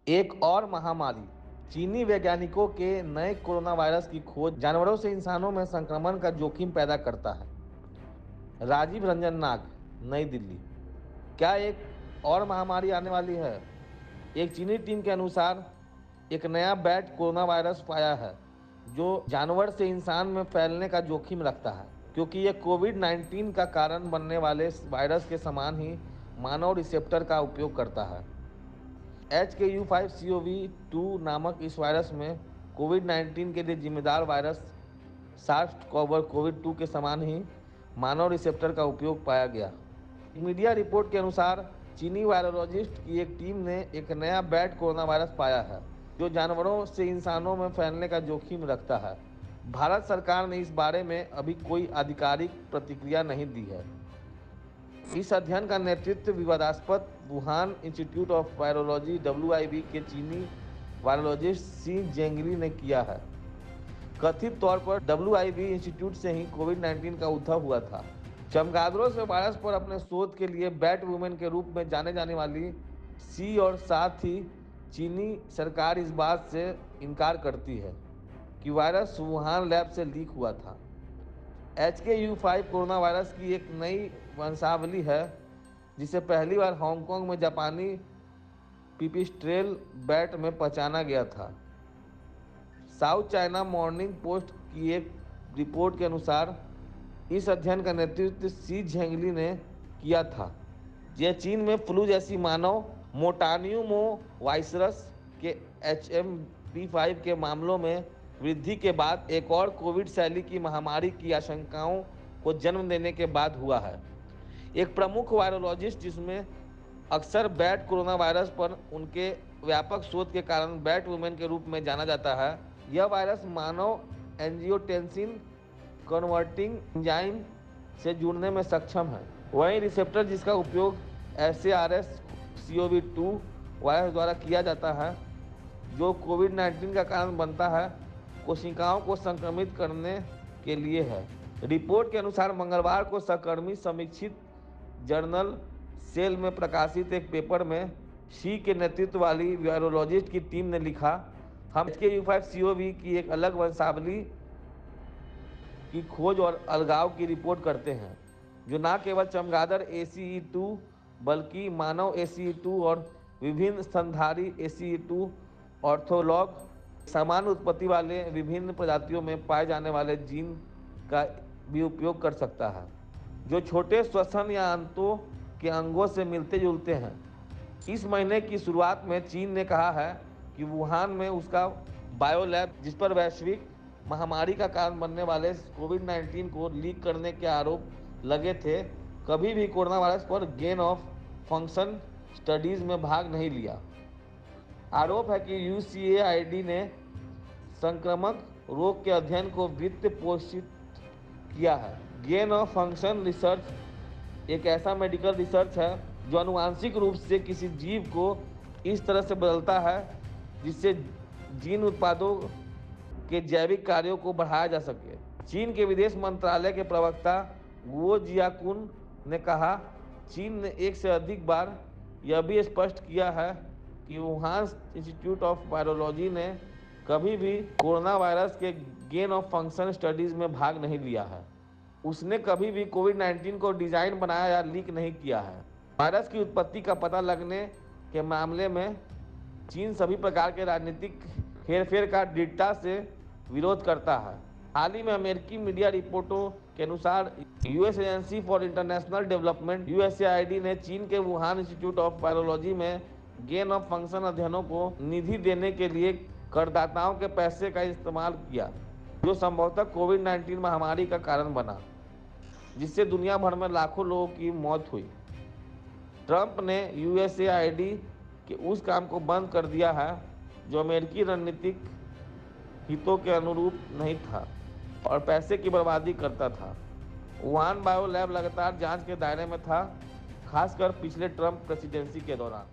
एक और महामारी। चीनी वैज्ञानिकों के नए कोरोना वायरस की खोज जानवरों से इंसानों में संक्रमण का जोखिम पैदा करता है। राजीव रंजन नाग, नई दिल्ली। क्या एक और महामारी आने वाली है? एक चीनी टीम के अनुसार एक नया बैच कोरोना वायरस पाया है जो जानवर से इंसान में फैलने का जोखिम रखता है, क्योंकि यह कोविड-19 का कारण बनने वाले वायरस के समान ही मानव रिसेप्टर का उपयोग करता है। HKU5CoV2 नामक इस वायरस में कोविड-19 के लिए जिम्मेदार वायरस सार्स कोवर कोविड 2 के समान ही मानव रिसेप्टर का उपयोग पाया गया। मीडिया रिपोर्ट के अनुसार चीनी वायरोलॉजिस्ट की एक टीम ने एक नया बैट कोरोना वायरस पाया है जो जानवरों से इंसानों में फैलने का जोखिम रखता है। भारत सरकार ने इस बारे में अभी कोई आधिकारिक प्रतिक्रिया नहीं दी है। इस अध्ययन का नेतृत्व विवादास्पद Wuhan institute of virology WIV के चीनी वायरोलॉजिस्ट सी जेंगली ने किया है। कथित तौर पर WIV इंस्टीट्यूट से ही कोविड-19 का उद्भव हुआ था। चमगादड़ों से वायरस पर अपने शोध के लिए बैट वुमेन के रूप में जाने जाने वाली सी और साथ ही चीनी सरकार इस बात से इनकार करती है कि वायरस वुहान लैब से लीक हुआ था। HKU5 कोरोना वायरस की एक नई वंशावली है जिसे पहली बार हांगकांग में जापानी पिपिस्ट्रेल बैट में पहचाना गया था। साउथ चाइना मॉर्निंग पोस्ट की एक रिपोर्ट के अनुसार इस अध्ययन का नेतृत्व सी झेंगली ने किया था। यह चीन में फ्लू जैसी मानव मोटान्यूमो वायरस के HMP5 के मामलों में वृद्धि के बाद एक और कोविड शैली की महामारी की आशंकाओं को जन्म देने के बाद हुआ है। एक प्रमुख वायरोलॉजिस्ट जिसमें अक्सर बैट कोरोना वायरस पर उनके व्यापक शोध के कारण बैट वुमेन के रूप में जाना जाता है। यह वायरस मानव एंजियोटेंसिन कन्वर्टिंग एंजाइम से जुड़ने में सक्षम है। वहीं रिसेप्टर जिसका उपयोग SARS-CoV-2 वायरस द्वारा किया जाता है जो कोविड-19 का कारण बनता है, कोशिकाओं को संक्रमित करने के लिए है। रिपोर्ट के अनुसार मंगलवार को सहकर्मी समीक्षित जर्नल सेल में प्रकाशित एक पेपर में शी के नेतृत्व वाली वायरोलॉजिस्ट की टीम ने लिखा, हम HKU5CoV की एक अलग वंशावली की खोज और अलगाव की रिपोर्ट करते हैं जो न केवल चमगादड़ ACE2 बल्कि मानव ACE2 और विभिन्न स्तनधारी ACE2 ऑर्थोलॉग समान उत्पत्ति वाले विभिन्न प्रजातियों में पाए जाने वाले जीन का भी उपयोग कर सकता है जो छोटे श्वसन या अंतों के अंगों से मिलते जुलते हैं। इस महीने की शुरुआत में चीन ने कहा है कि वुहान में उसका बायोलैब जिस पर वैश्विक महामारी का कारण बनने वाले कोविड-19 को लीक करने के आरोप लगे थे, कभी भी कोरोना वायरस पर गेन ऑफ फंक्शन स्टडीज में भाग नहीं लिया। आरोप है कि UCAID ने संक्रामक रोग के अध्ययन को वित्त पोषित किया है। गेन ऑफ फंक्शन रिसर्च एक ऐसा मेडिकल रिसर्च है जो आनुवांशिक रूप से किसी जीव को इस तरह से बदलता है जिससे जीन उत्पादों के जैविक कार्यों को बढ़ाया जा सके। चीन के विदेश मंत्रालय के प्रवक्ता गुओ जियाकुन ने कहा, चीन ने एक से अधिक बार यह भी स्पष्ट किया है कि वुहान इंस्टीट्यूट ऑफ वायरोलॉजी ने कभी भी कोरोना वायरस के गेन ऑफ फंक्शन स्टडीज में भाग नहीं लिया है। उसने कभी भी कोविड-19 को डिजाइन बनाया या लीक नहीं किया है। वायरस की उत्पत्ति का पता लगने के मामले में चीन सभी प्रकार के राजनीतिक हेरफेर का दृढ़ता से विरोध करता है। हाल ही में अमेरिकी मीडिया रिपोर्टों के अनुसार US agency for international development USAID ने चीन के वुहान इंस्टीट्यूट ऑफ वायरोलॉजी में गेन ऑफ फंक्शन अध्ययनों को निधि देने के लिए करदाताओं के पैसे का इस्तेमाल किया जो संभवतः कोविड-19 महामारी का कारण बना, जिससे दुनिया भर में लाखों लोगों की मौत हुई। ट्रंप ने USAID के उस काम को बंद कर दिया है जो अमेरिकी रणनीतिक हितों के अनुरूप नहीं था और पैसे की बर्बादी करता था। वुहान बायो लैब लगातार जांच के दायरे में था, खासकर पिछले ट्रंप प्रेसिडेंसी के दौरान।